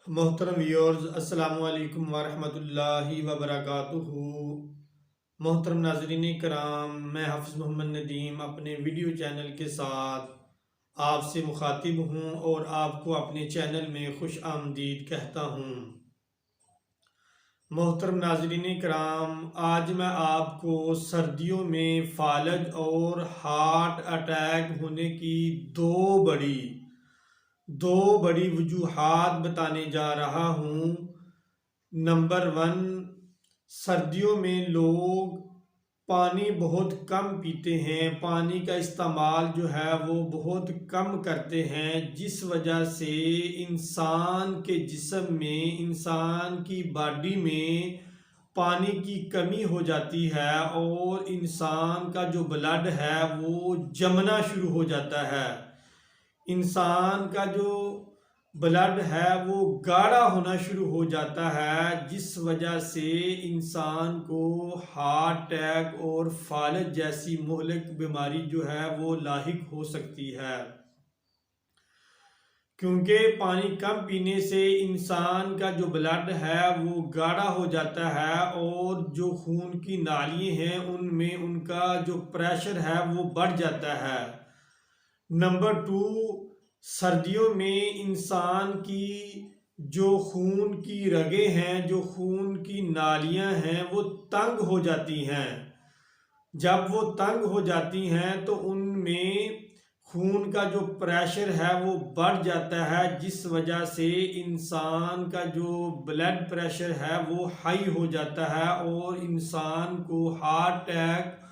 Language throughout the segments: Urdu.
محترم ویورز، السلام علیکم ورحمۃ اللہ وبرکاتہ۔ محترم ناظرین کرام، میں حافظ محمد ندیم اپنے ویڈیو چینل کے ساتھ آپ سے مخاطب ہوں اور آپ کو اپنے چینل میں خوش آمدید کہتا ہوں۔ محترم ناظرین کرام، آج میں آپ کو سردیوں میں فالج اور ہارٹ اٹیک ہونے کی دو بڑی وجوہات بتانے جا رہا ہوں۔ نمبر 1، سردیوں میں لوگ پانی بہت کم پیتے ہیں، پانی کا استعمال جو ہے وہ بہت کم کرتے ہیں، جس وجہ سے انسان کے جسم میں، انسان کی باڈی میں پانی کی کمی ہو جاتی ہے اور انسان کا جو بلڈ ہے وہ جمنا شروع ہو جاتا ہے۔ انسان کا جو بلڈ ہے وہ گاڑھا ہونا شروع ہو جاتا ہے، جس وجہ سے انسان کو ہارٹ اٹیک اور فالج جیسی مہلک بیماری جو ہے وہ لاحق ہو سکتی ہے۔ کیونکہ پانی کم پینے سے انسان کا جو بلڈ ہے وہ گاڑھا ہو جاتا ہے اور جو خون کی نالیاں ہیں ان میں ان کا جو پریشر ہے وہ بڑھ جاتا ہے۔ نمبر 2، سردیوں میں انسان کی جو خون کی رگیں ہیں، جو خون کی نالیاں ہیں وہ تنگ ہو جاتی ہیں۔ جب وہ تنگ ہو جاتی ہیں تو ان میں خون کا جو پریشر ہے وہ بڑھ جاتا ہے، جس وجہ سے انسان کا جو بلڈ پریشر ہے وہ ہائی ہو جاتا ہے اور انسان کو ہارٹ اٹیک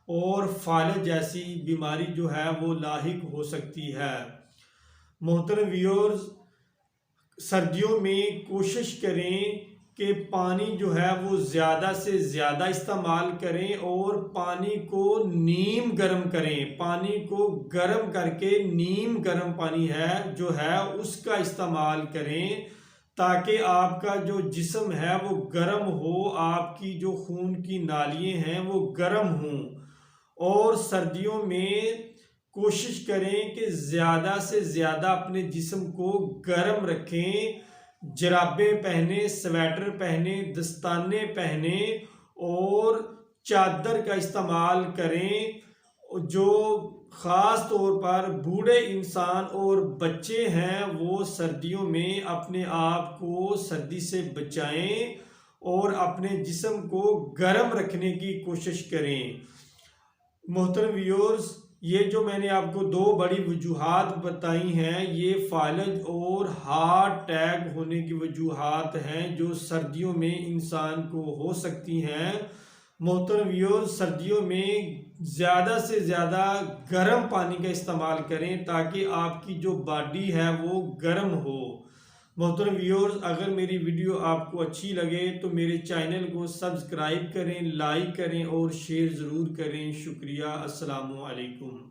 اور فالج جیسی بیماری جو ہے وہ لاحق ہو سکتی ہے۔ محترم ویورز، سردیوں میں کوشش کریں کہ پانی جو ہے وہ زیادہ سے زیادہ استعمال کریں اور پانی کو نیم گرم کریں۔ پانی کو گرم کر کے نیم گرم پانی ہے جو ہے اس کا استعمال کریں تاکہ آپ کا جو جسم ہے وہ گرم ہو، آپ کی جو خون کی نالیاں ہیں وہ گرم ہوں۔ اور سردیوں میں کوشش کریں کہ زیادہ سے زیادہ اپنے جسم کو گرم رکھیں، جرابیں پہنیں، سویٹر پہنیں، دستانے پہنیں اور چادر کا استعمال کریں۔ جو خاص طور پر بوڑھے انسان اور بچے ہیں وہ سردیوں میں اپنے آپ کو سردی سے بچائیں اور اپنے جسم کو گرم رکھنے کی کوشش کریں۔ محترم ویورز، یہ جو میں نے آپ کو دو بڑی وجوہات بتائی ہیں یہ فالج اور ہارٹ اٹیک ہونے کی وجوہات ہیں جو سردیوں میں انسان کو ہو سکتی ہیں۔ محترم ویورز، سردیوں میں زیادہ سے زیادہ گرم پانی کا استعمال کریں تاکہ آپ کی جو باڈی ہے وہ گرم ہو۔ محترم ویورز، اگر میری ویڈیو آپ کو اچھی لگے تو میرے چینل کو سبسکرائب کریں، لائک کریں اور شیئر ضرور کریں۔ شکریہ۔ السلام علیکم۔